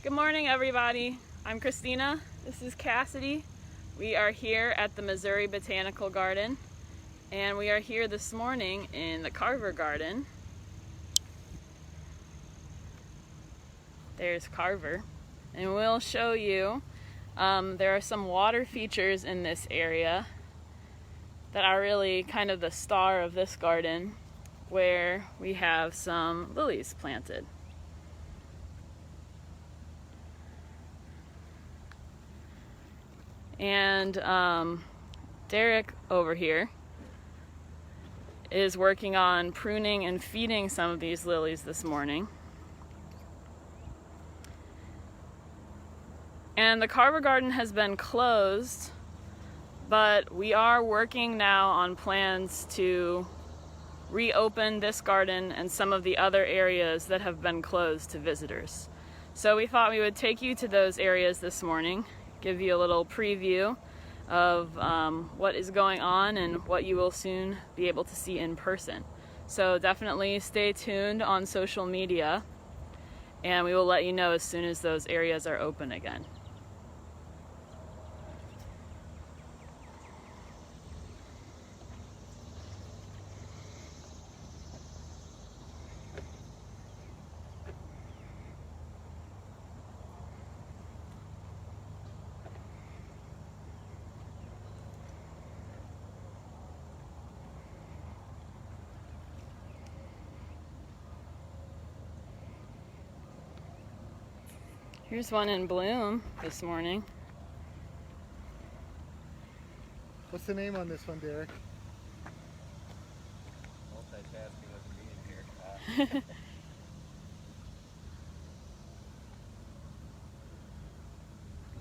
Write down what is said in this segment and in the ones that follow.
Good morning, everybody. I'm Kristina. This is Cassidy. We are here at the Missouri Botanical Garden, and we are here this morning in the Carver Garden. There's Carver, and we'll show you there are some water features in this area that are really kind of the star of this garden, where we have some lilies planted. And Derek over here is working on pruning and feeding some of these lilies this morning. And the Carver Garden has been closed, but we are working now on plans to reopen this garden and some of the other areas that have been closed to visitors. So we thought we would take you to those areas this morning, give you a little preview of what is going on and what you will soon be able to see in person. So definitely stay tuned on social media, and we will let you know as soon as those areas are open again. Here's one in bloom this morning. What's the name on this one, Derek? Multitasking with being here.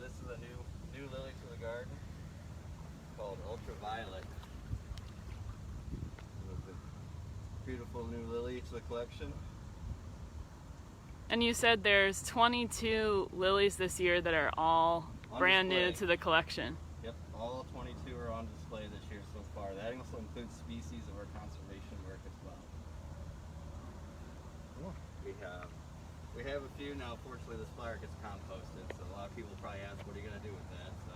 This is a new lily to the garden called Ultraviolet. It's a beautiful new lily to the collection. And you said there's 22 lilies this year that are all brand new to the collection. Yep, all 22 are on display this year so far. That also includes species of our conservation work as well. Cool. We have a few now. Fortunately, this flower gets composted, so a lot of people probably ask, what are you going to do with that? So,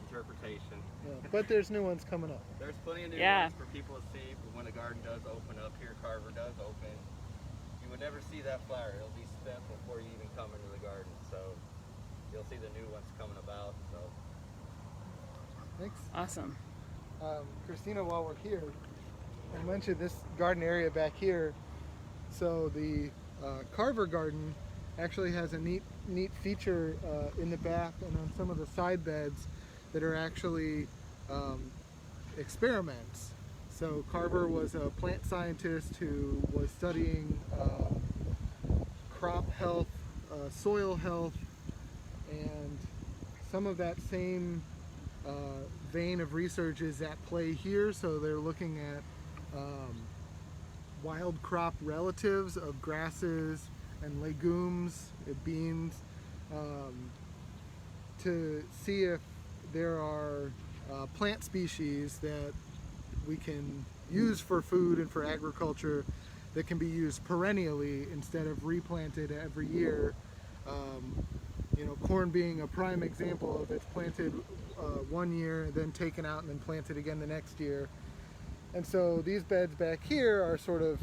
interpretation. Yeah, but there's new ones coming up. There's plenty of new ones for people to see. But when the garden does open up here, Carver does open, you would never see that flower. It'll be spent before you even come into the garden. So you'll see the new ones coming about. So Thanks. Awesome. Kristina, while we're here, I mentioned this garden area back here. So the Carver Garden actually has a neat feature in the back and on some of the side beds that are actually experiments. So Carver was a plant scientist who was studying crop health, soil health, and some of that same vein of research is at play here. So they're looking at wild crop relatives of grasses and legumes, beans, to see if there are plant species that we can use for food and for agriculture that can be used perennially instead of replanted every year. You know, corn being a prime example of it's planted one year, then taken out and then planted again the next year. And so these beds back here are sort of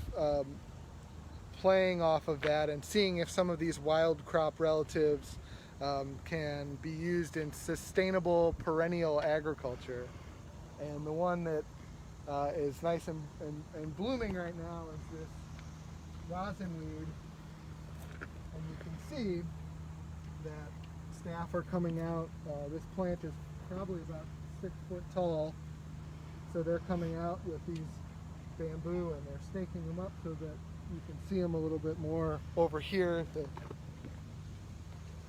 playing off of that and seeing if some of these wild crop relatives can be used in sustainable perennial agriculture. And the one that is nice and blooming right now is this rosinweed, and you can see that staff are coming out. This plant is probably about 6 foot tall, so they're coming out with these bamboo and they're staking them up so that you can see them a little bit more over here,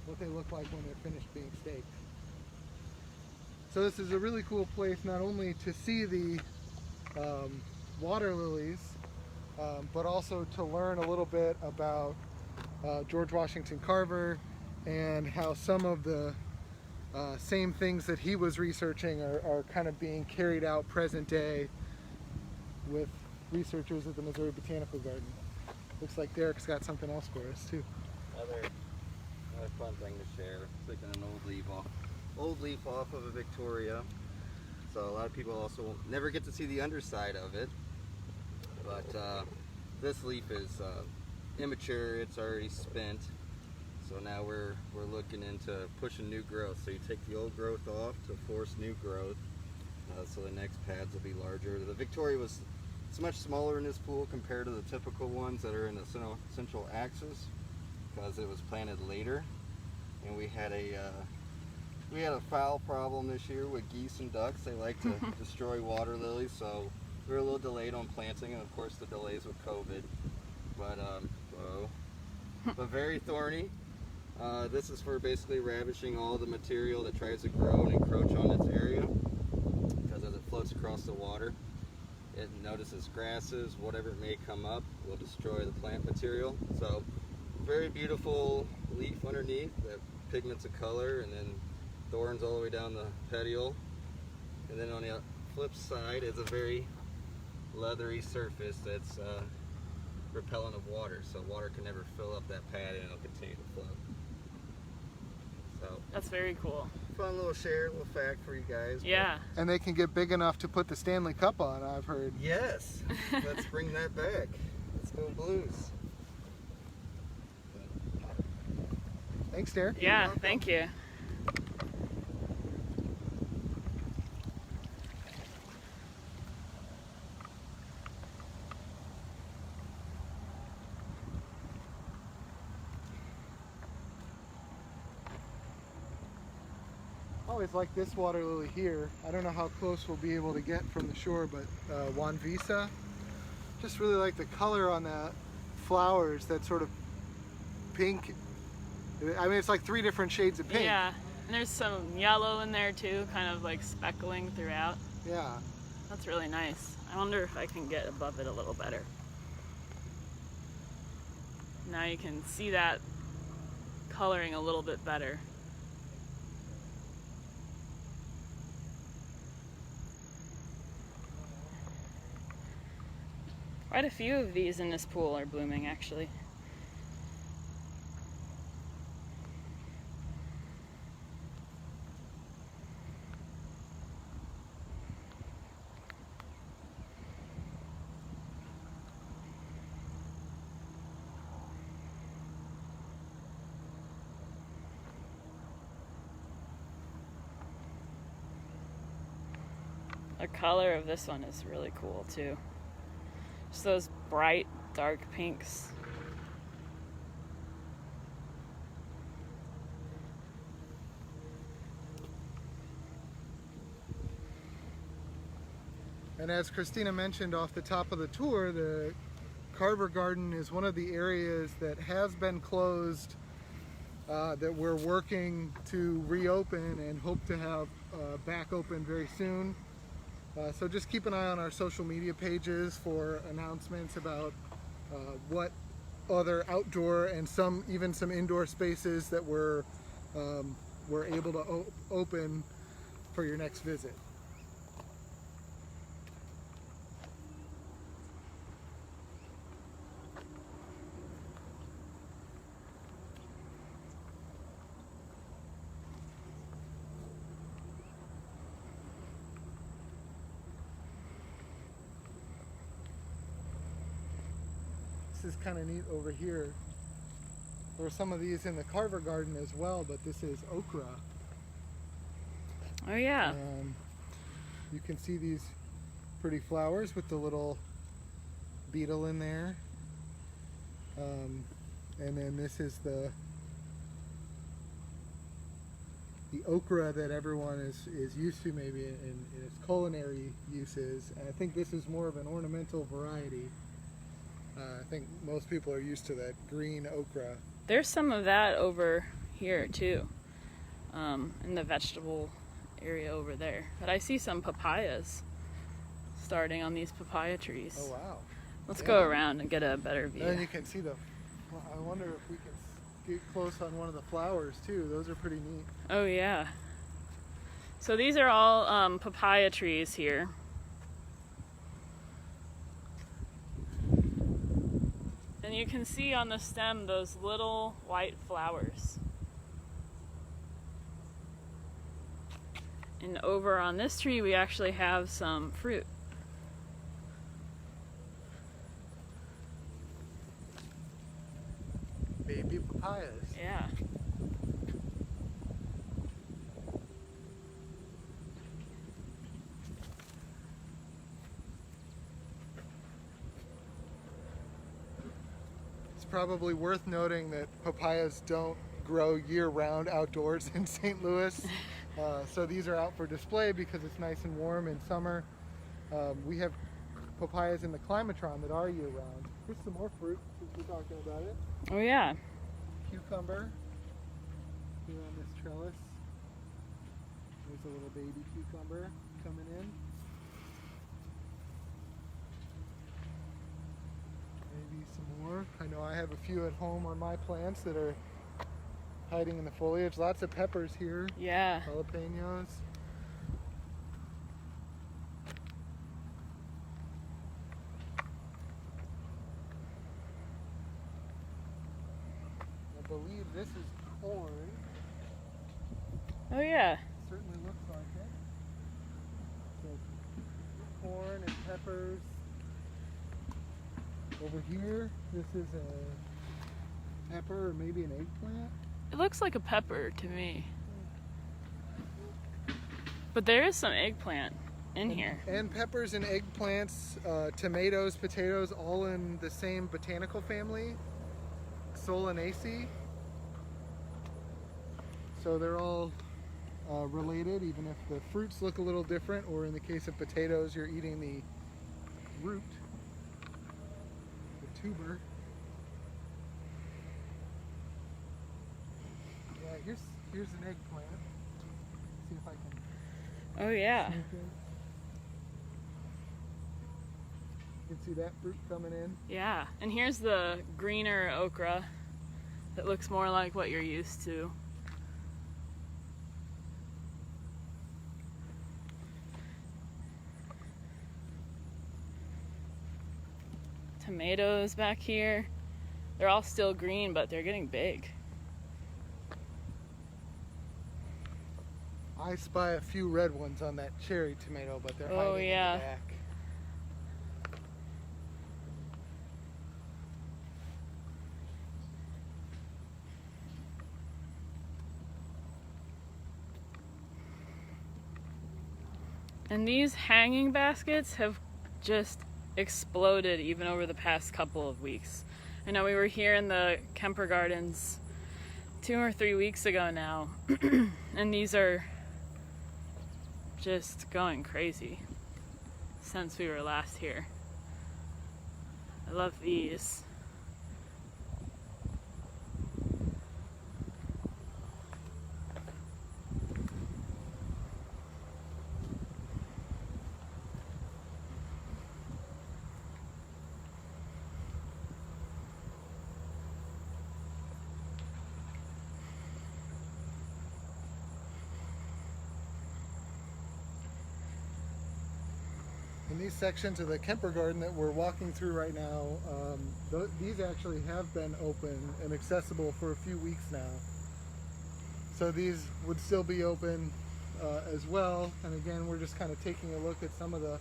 what they look like when they're finished being staked. So this is a really cool place not only to see the water lilies, but also to learn a little bit about George Washington Carver and how some of the same things that he was researching are kind of being carried out present day with researchers at the Missouri Botanical Garden. Looks like Derek's got something else for us too. A fun thing to share. Taking an old leaf off of a Victoria. So a lot of people also never get to see the underside of it. But this leaf is immature. It's already spent. So now we're looking into pushing new growth. So you take the old growth off to force new growth. So the next pads will be larger. The Victoria it's much smaller in this pool compared to the typical ones that are in the central axis, because it was planted later, and we had a foul problem this year with geese and ducks. They like to destroy water lilies, so we were a little delayed on planting, and of course the delays with COVID. But very thorny. This is for basically ravishing all the material that tries to grow and encroach on its area, because as it floats across the water, it notices grasses, whatever may come up will destroy the plant material. So very beautiful leaf underneath that pigments of color, and then thorns all the way down the petiole. And then on the flip side is a very leathery surface that's repellent of water, so water can never fill up that pad and it'll continue to float. So That's very cool. fun little little fact for you guys. Yeah. And they can get big enough to put the Stanley Cup on, I've heard. Yes, let's bring that back. Let's go Blues. Thanks, Derek. Yeah, thank you. Always like this water lily here. I don't know how close we'll be able to get from the shore, but Juan Visa. Just really like the color on that flowers, that sort of pink. I mean, it's like 3 different shades of pink. Yeah, and there's some yellow in there too, kind of like speckling throughout. Yeah. That's really nice. I wonder if I can get above it a little better. Now you can see that coloring a little bit better. Quite a few of these in this pool are blooming, actually. The color of this one is really cool too. Just those bright, dark pinks. And as Kristina mentioned off the top of the tour, the Carver Garden is one of the areas that has been closed, that we're working to reopen and hope to have back open very soon. So just keep an eye on our social media pages for announcements about what other outdoor and even some indoor spaces that we're able to open for your next visit. This is kind of neat over here. There are some of these in the Carver Garden as well, but this is okra. Oh yeah. You can see these pretty flowers with the little beetle in there. And then this is the okra that everyone is used to maybe in its culinary uses. And I think this is more of an ornamental variety. I think most people are used to that green okra. There's some of that over here too, in the vegetable area over there. But I see some papayas starting on these papaya trees. Oh wow. Let's go around and get a better view. And you can see I wonder if we can get close on one of the flowers too. Those are pretty neat. Oh yeah. So these are all papaya trees here. And you can see on the stem those little white flowers. And over on this tree we actually have some fruit. Baby papayas. Yeah. It's probably worth noting that papayas don't grow year-round outdoors in St. Louis. So these are out for display because it's nice and warm in summer. We have papayas in the climatron that are year-round. Here's some more fruit since we're talking about it. Oh yeah. Cucumber here on this trellis. There's a little baby cucumber coming in. Maybe some more. I know I have a few at home on my plants that are hiding in the foliage. Lots of peppers here. Yeah. Jalapenos. I believe this is corn. Oh yeah. Certainly looks like it. So corn and peppers. Over here, this is a pepper or maybe an eggplant. It looks like a pepper to me. But there is some eggplant in here. And peppers and eggplants, tomatoes, potatoes, all in the same botanical family, Solanaceae. So they're all related, even if the fruits look a little different, or in the case of potatoes, you're eating the root, the tuber. Yeah, here's an eggplant. See if I can. Oh yeah. You can see that fruit coming in. Yeah. And here's the greener okra that looks more like what you're used to. Tomatoes back here. They're all still green, but they're getting big. I spy a few red ones on that cherry tomato, but they're Oh, hiding yeah. in the back. And these hanging baskets have just exploded even over the past couple of weeks. I know we were here in the Carver Gardens 2 or 3 weeks ago now, and these are just going crazy since we were last here. I love these. In these sections of the Carver Garden that we're walking through right now, these actually have been open and accessible for a few weeks now. So these would still be open as well. And again, we're just kind of taking a look at some of the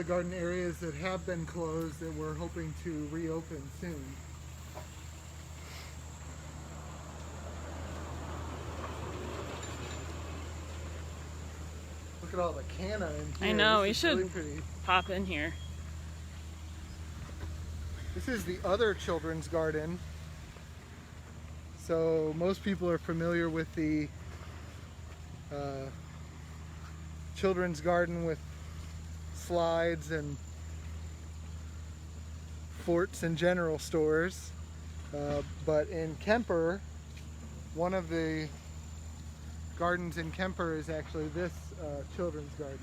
garden areas that have been closed that we're hoping to reopen soon. Look at all the canna in here. I know, This we is should really pretty. pop in here. This is the other children's garden. So most people are familiar with the children's garden with slides and forts and general stores. But in Kemper, one of the gardens in Kemper is actually this children's garden.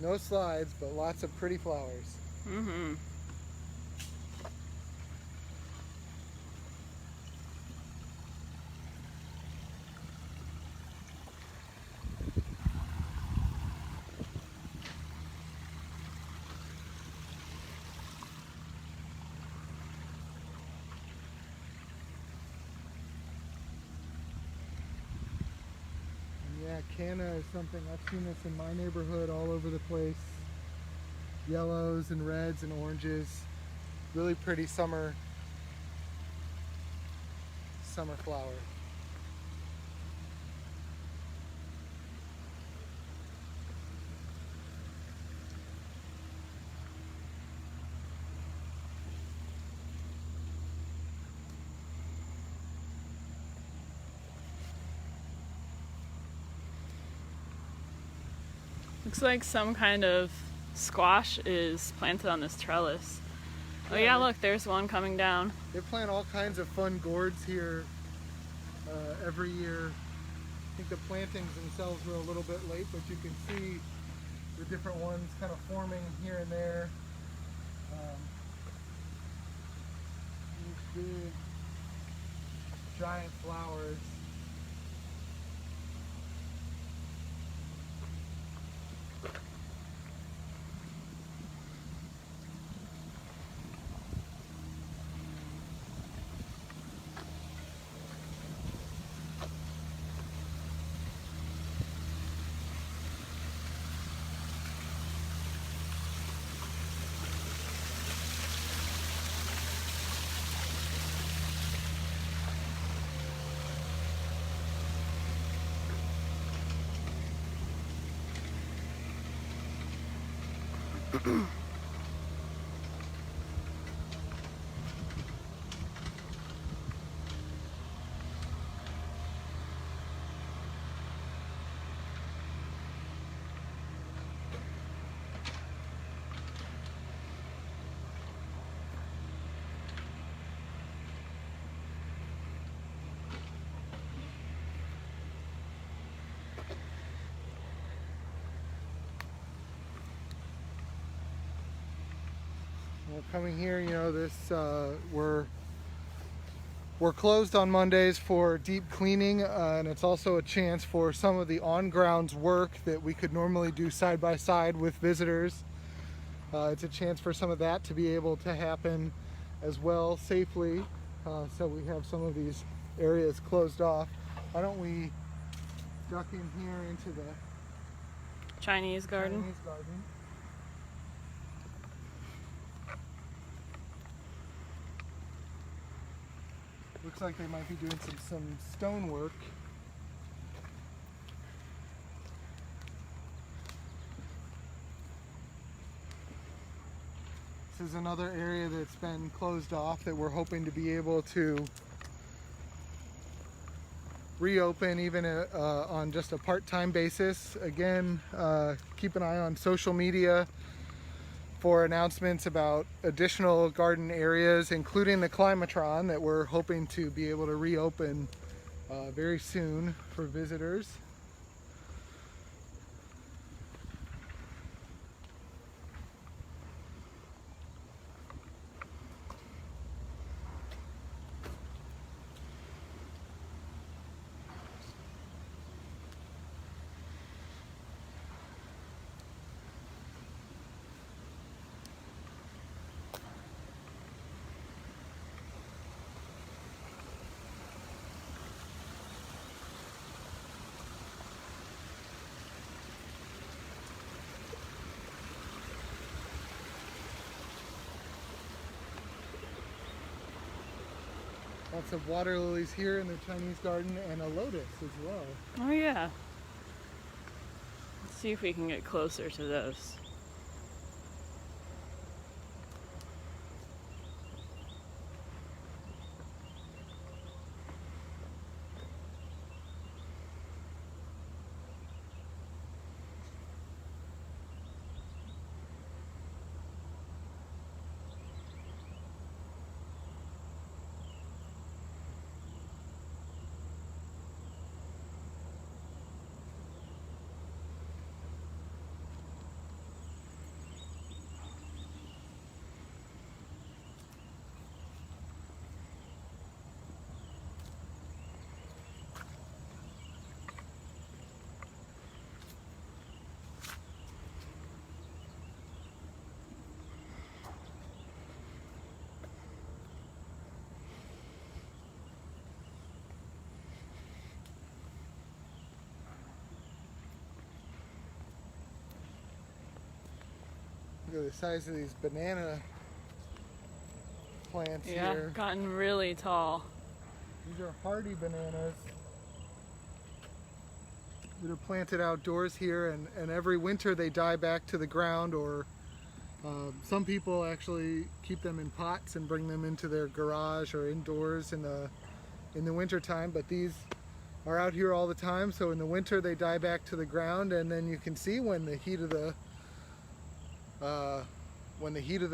No slides, but lots of pretty flowers. Mm-hmm. canna is something, I've seen this in my neighborhood all over the place. Yellows and reds and oranges. Really pretty summer flower. Looks like some kind of squash is planted on this trellis. Oh yeah, look, there's one coming down. They plant all kinds of fun gourds here every year. I think the plantings themselves were a little bit late, but you can see the different ones kind of forming here and there. These big, giant flowers. Well, coming here, you know, this we're closed on Mondays for deep cleaning, and it's also a chance for some of the on-grounds work that we could normally do side by side with visitors. It's a chance for some of that to be able to happen as well safely. So we have some of these areas closed off. Why don't we duck in here into the Chinese garden. Chinese garden. Looks like they might be doing some stone work. This is another area that's been closed off that we're hoping to be able to reopen even on just a part-time basis. Again, keep an eye on social media for announcements about additional garden areas, including the climatron that we're hoping to be able to reopen very soon for visitors. Lots of water lilies here in the Chinese garden, and a lotus as well. Oh yeah. Let's see if we can get closer to those. Look at the size of these banana plants Yeah, here. gotten really tall. These are hardy bananas that are planted outdoors here, and every winter they die back to the ground, or some people actually keep them in pots and bring them into their garage or indoors in the winter time. But these are out here all the time, so in the winter they die back to the ground, and then you can see when the heat of the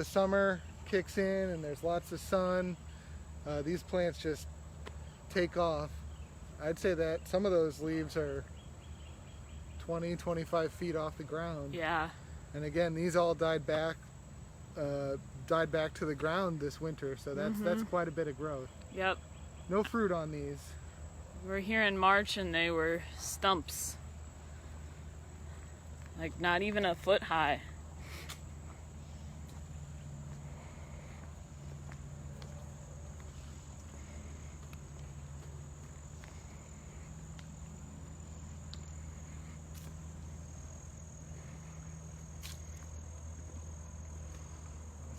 summer kicks in and there's lots of sun, these plants just take off. I'd say that some of those leaves are 20-25 feet off the ground. Yeah. And again, these all died back to the ground this winter, so that's quite a bit of growth. Yep. No fruit on these. We're here in March and they were stumps. Like not even a foot high.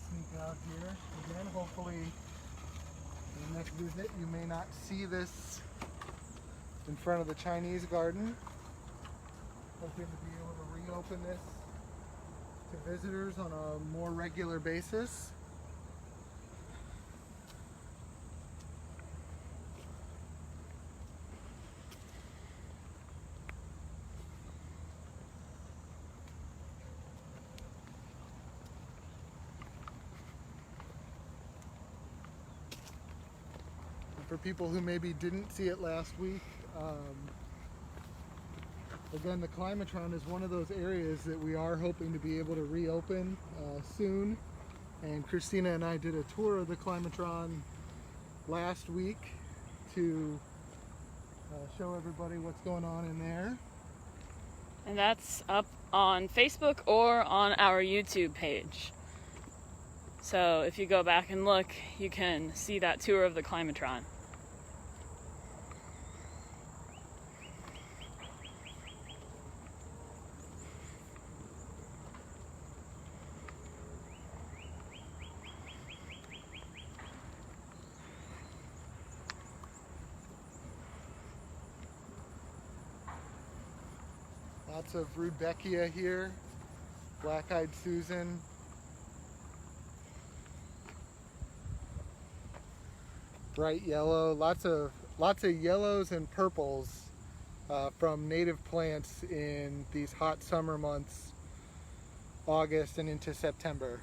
Sneak out here again. Hopefully, in the next visit, you may not see this in front of the Chinese garden. Hoping to be able to reopen this to visitors on a more regular basis. For people who maybe didn't see it last week, again, the Climatron is one of those areas that we are hoping to be able to reopen soon. And Kristina and I did a tour of the Climatron last week to show everybody what's going on in there. And that's up on Facebook or on our YouTube page. So if you go back and look, you can see that tour of the Climatron. Lots of Rudbeckia here, black-eyed Susan. Bright yellow, lots of yellows and purples from native plants in these hot summer months, August and into September.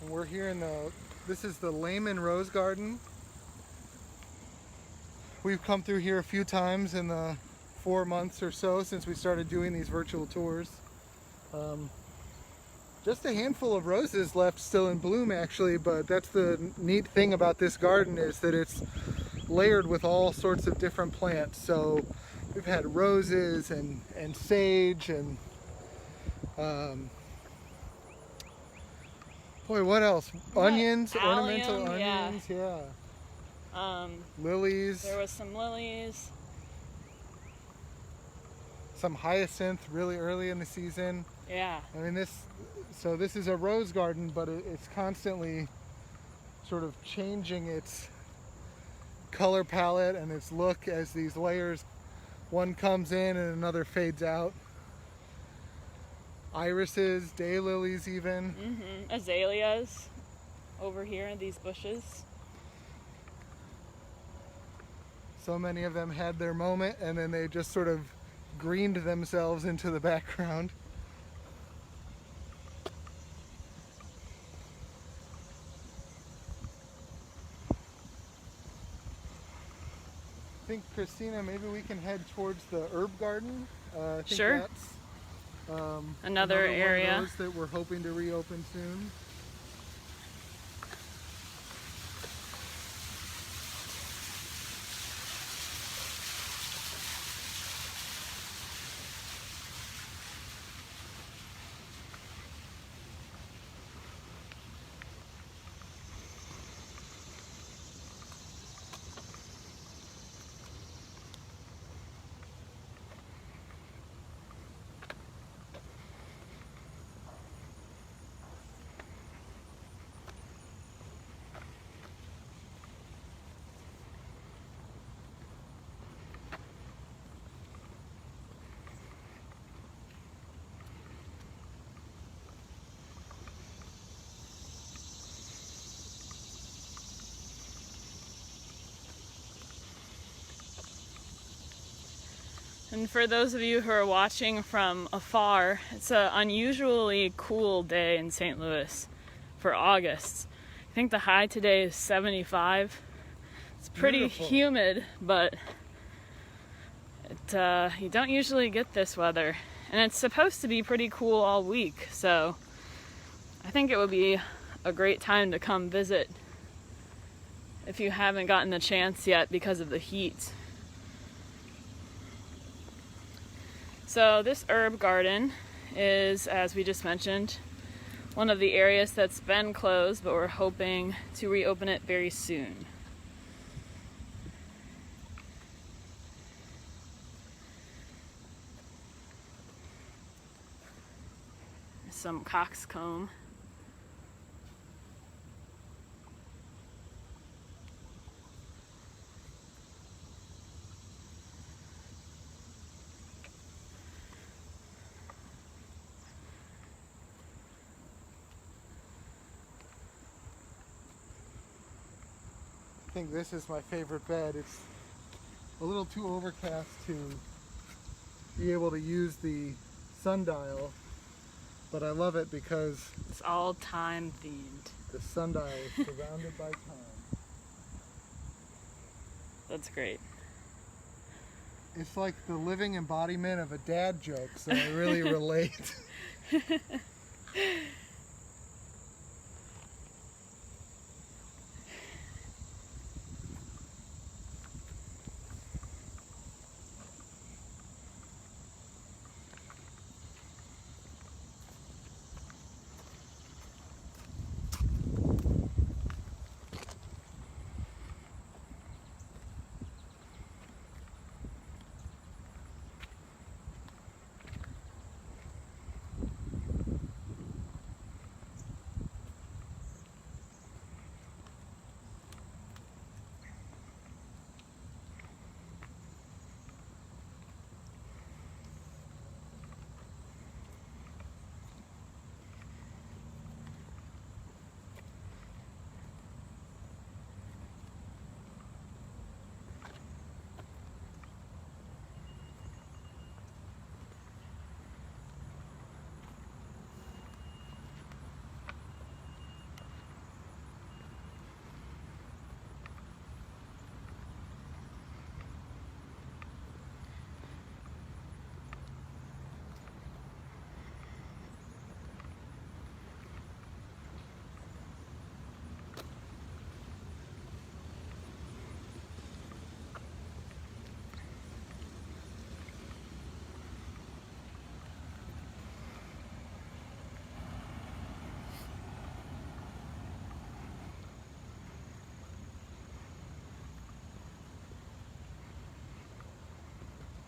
And we're here in this is the Layman Rose Garden. We've come through here a few times in the 4 months or so since we started doing these virtual tours. Just a handful of roses left still in bloom actually, but that's the neat thing about this garden is that it's layered with all sorts of different plants. So we've had roses and sage and boy, what else? Onions, ornamental onions, yeah. Lilies. There was some lilies. Some hyacinth really early in the season. Yeah. I mean this is a rose garden, but it's constantly sort of changing its color palette and its look as these layers, one comes in and another fades out. Irises, daylilies even. Azaleas over here in these bushes. So many of them had their moment and then they just sort of greened themselves into the background. think, Christina, maybe we can head towards the herb garden. I think Sure. That's Another area. one of those that we're hoping to reopen soon. And for those of you who are watching from afar, it's an unusually cool day in St. Louis for August. I think the high today is 75. It's pretty Beautiful. humid, but you don't usually get this weather. And it's supposed to be pretty cool all week, so I think it would be a great time to come visit if you haven't gotten the chance yet because of the heat. So this herb garden is, as we just mentioned, one of the areas that's been closed, but we're hoping to reopen it very soon. Some coxcomb. I think this is my favorite bed. It's a little too overcast to be able to use the sundial, but I love it because It's all time themed. the sundial is surrounded by time. That's great. It's like the living embodiment of a dad joke, so I really relate.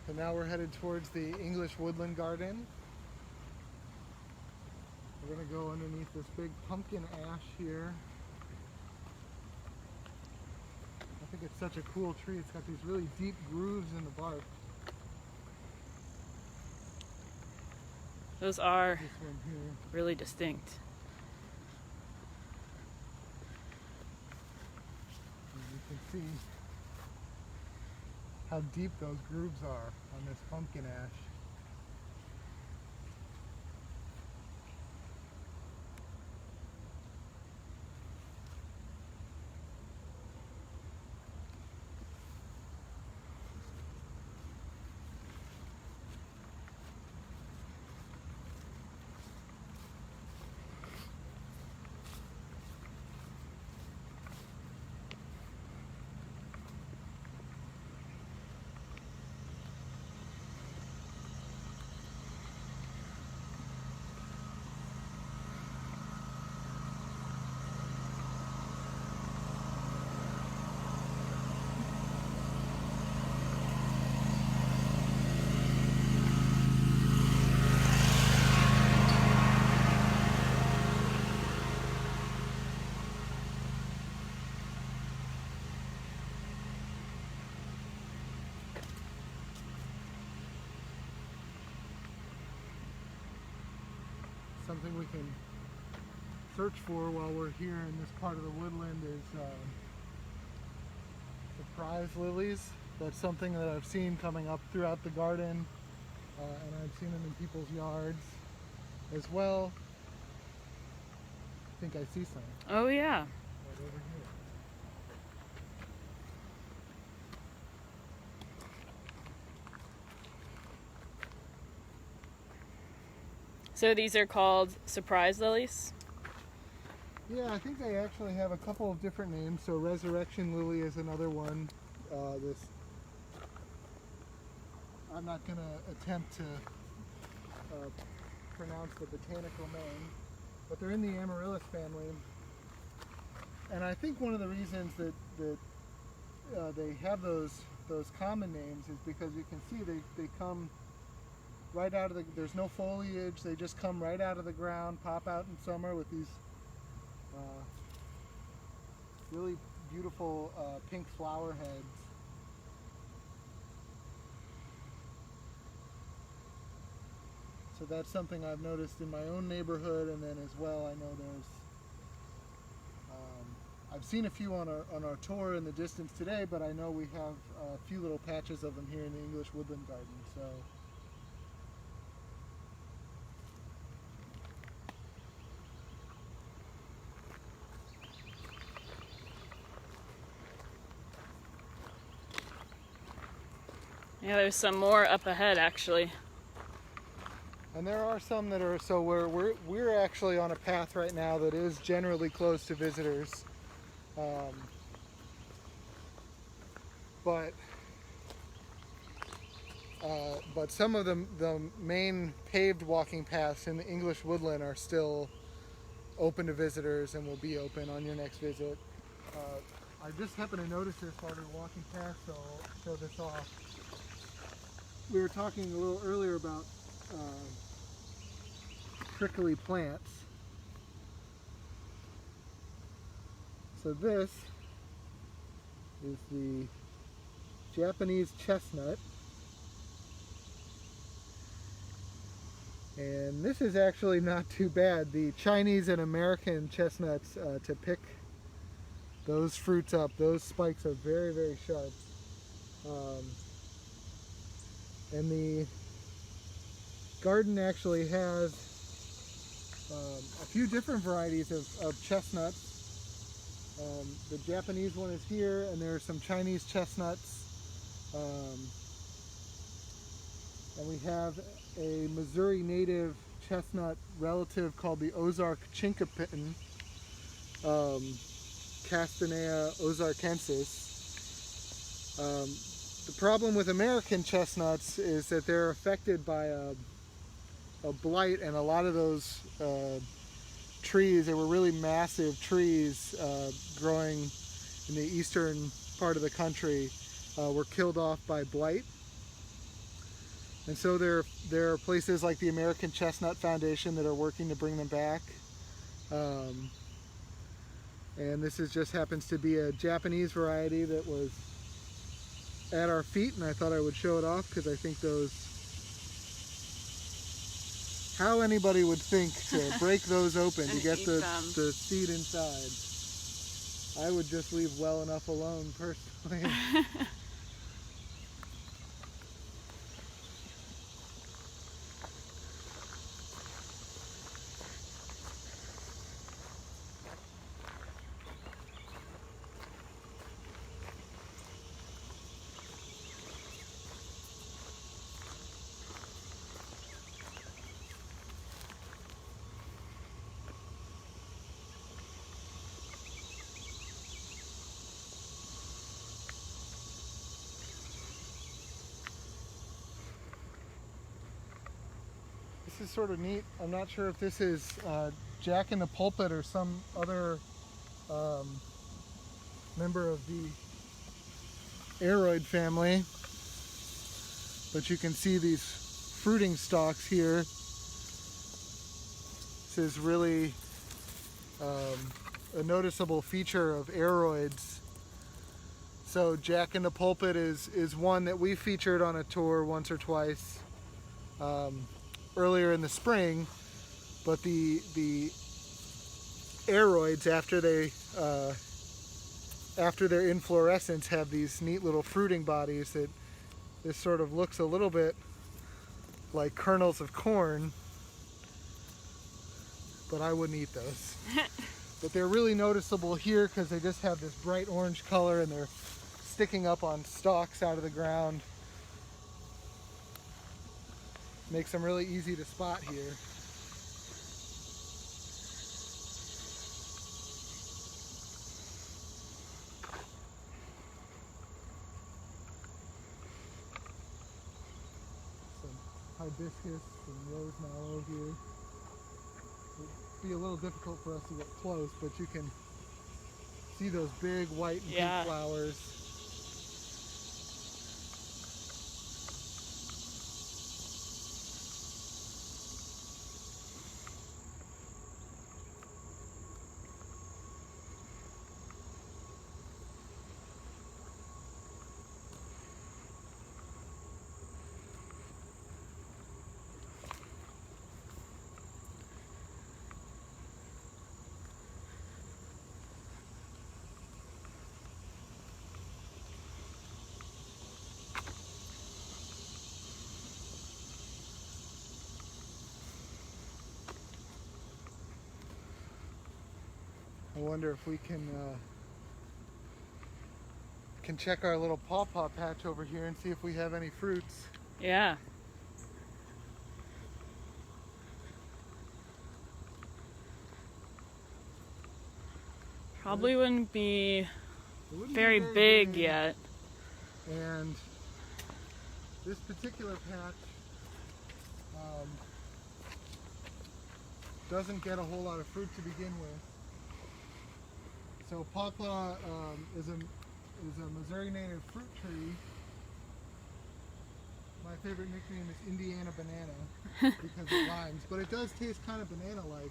And now we're headed towards the English Woodland Garden. We're going to go underneath this big pumpkin ash here. I think it's such a cool tree. It's got these really deep grooves in the bark. Those are This one here. really distinct. And you can see how deep those grooves are on this pumpkin ash. thing we can search for while we're here in this part of the woodland is surprise lilies. That's something that I've seen coming up throughout the garden, and I've seen them in people's yards as well. I think I see some. Oh yeah. Right over here. So these are called surprise lilies? Yeah, I think they actually have a couple of different names. So resurrection lily is another one. I'm not going to attempt to pronounce the botanical name, but they're in the amaryllis family. And I think one of the reasons that they have those common names is because you can see they come right out of there's no foliage, they just come right out of the ground, pop out in summer with these really beautiful pink flower heads. So that's something I've noticed in my own neighborhood, and then as well I know there's I've seen a few on our tour in the distance today, but I know we have a few little patches of them here in the English Woodland Garden. So Yeah, there's some more up ahead actually. and there are some that are, so we're actually on a path right now that is generally closed to visitors. But some of the main paved walking paths in the English woodland are still open to visitors and will be open on your next visit. I just happened to notice this while we were walking past, so I'll show this off. We were talking a little earlier about prickly plants. So this is the Japanese chestnut, and this is actually not too bad. The Chinese and American chestnuts, to pick those fruits up, those spikes are very, very sharp. And the garden actually has a few different varieties of chestnuts. The Japanese one is here, and there are some Chinese chestnuts. And we have a Missouri native chestnut relative called the Ozark chinkapin, Castanea ozarkensis. The problem with American chestnuts is that they're affected by a blight, and a lot of those trees, they were really massive trees growing in the eastern part of the country, were killed off by blight. And so there are places like the American Chestnut Foundation that are working to bring them back. And this just happens to be a Japanese variety that was at our feet, and I thought I would show it off because I think how anybody would think to break those open to get the seed inside. I would just leave well enough alone personally. This is sort of neat. I'm not sure if this is Jack in the Pulpit or some other member of the aroid family, but you can see these fruiting stalks here. This is really a noticeable feature of aroids. So Jack in the Pulpit is one that we featured on a tour once or twice earlier in the spring, but the aroids, after their inflorescence, have these neat little fruiting bodies that this sort of looks a little bit like kernels of corn, but I wouldn't eat those. But they're really noticeable here because they just have this bright orange color and they're sticking up on stalks out of the ground. Makes them really easy to spot here. Some hibiscus and rose mallow here. It'd be a little difficult for us to get close, but you can see those big white and pink flowers. I wonder if we can check our little pawpaw patch over here and see if we have any fruits. Yeah. Probably wouldn't be very big yet. And this particular patch doesn't get a whole lot of fruit to begin with. So pawpaw is a Missouri native fruit tree. My favorite nickname is Indiana banana because it rhymes, but it does taste kind of banana-like.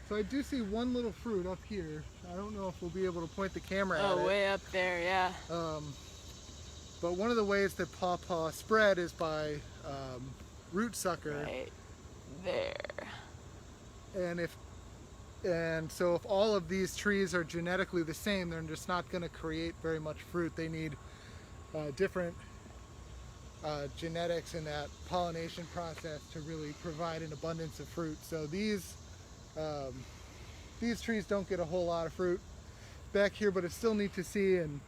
So I do see one little fruit up here. I don't know if we'll be able to point the camera at it. Oh, way up there, yeah. But one of the ways that pawpaw spread is by root sucker. Right there. And so if all of these trees are genetically the same, they're just not going to create very much fruit. They need different genetics in that pollination process to really provide an abundance of fruit. So these trees don't get a whole lot of fruit back here, but it's still neat to see. And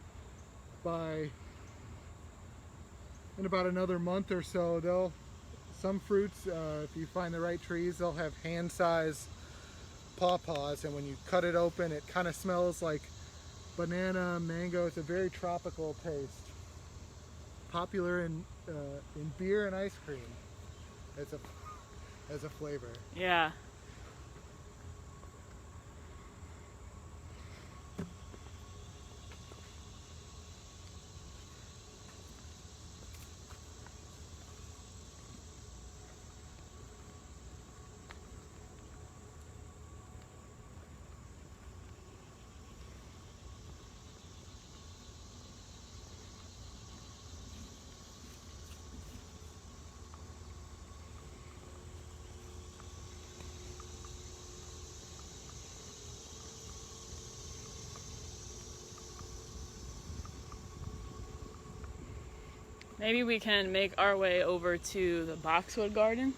in about another month or so, some fruits, if you find the right trees, they'll have hand-sized pawpaws, and when you cut it open, it kind of smells like banana, mango. It's a very tropical taste. Popular in beer and ice cream as a flavor. Yeah. Maybe we can make our way over to the Boxwood Garden,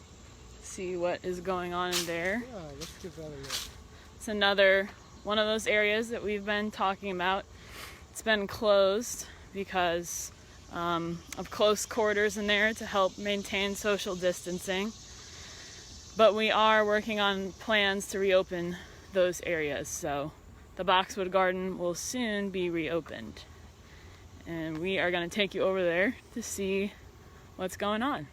see what is going on in there. Yeah, let's give that a look. It's another one of those areas that we've been talking about. It's been closed because of close quarters in there to help maintain social distancing. But we are working on plans to reopen those areas, so the Boxwood Garden will soon be reopened. And we are going to take you over there to see what's going on.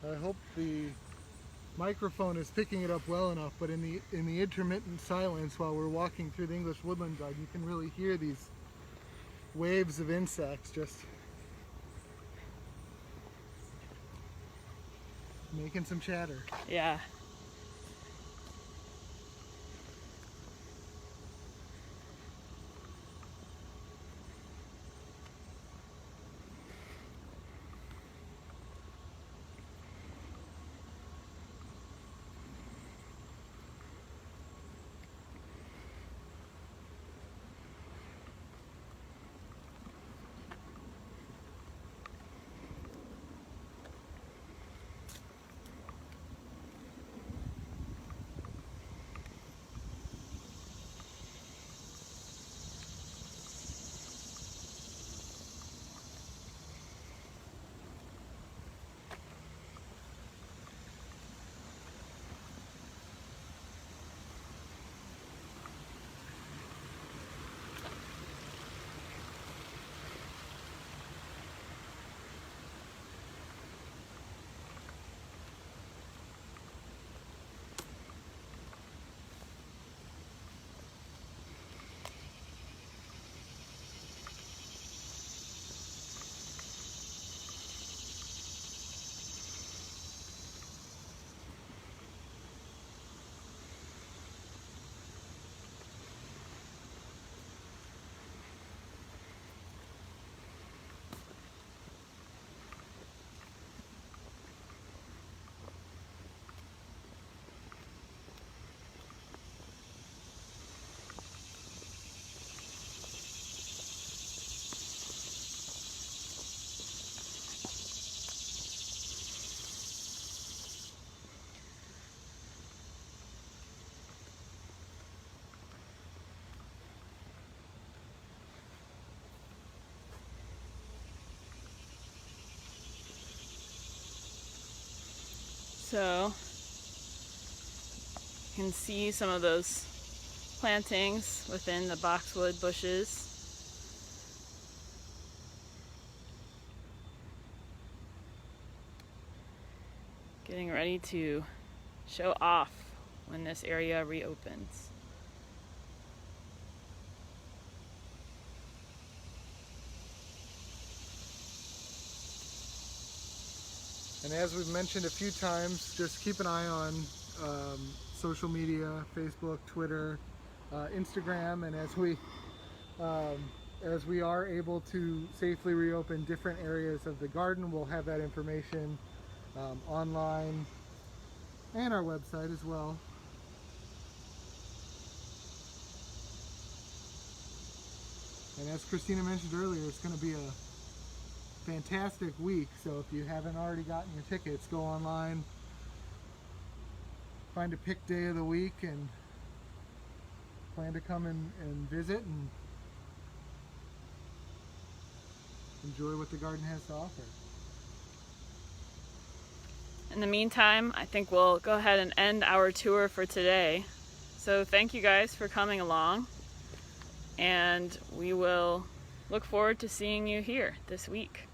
I hope the microphone is picking it up well enough, but in the intermittent silence while we're walking through the English Woodland Garden, you can really hear these waves of insects just making some chatter. Yeah. So you can see some of those plantings within the boxwood bushes. Getting ready to show off when this area reopens. And as we've mentioned a few times, just keep an eye on social media, Facebook, Twitter, Instagram, and as we are able to safely reopen different areas of the garden, we'll have that information online and our website as well. And as Kristina mentioned earlier, it's going to be a fantastic week, so if you haven't already gotten your tickets, go online, find a pick day of the week, and plan to come and visit and enjoy what the garden has to offer. In the meantime, I think we'll go ahead and end our tour for today. So thank you guys for coming along, and we will look forward to seeing you here this week.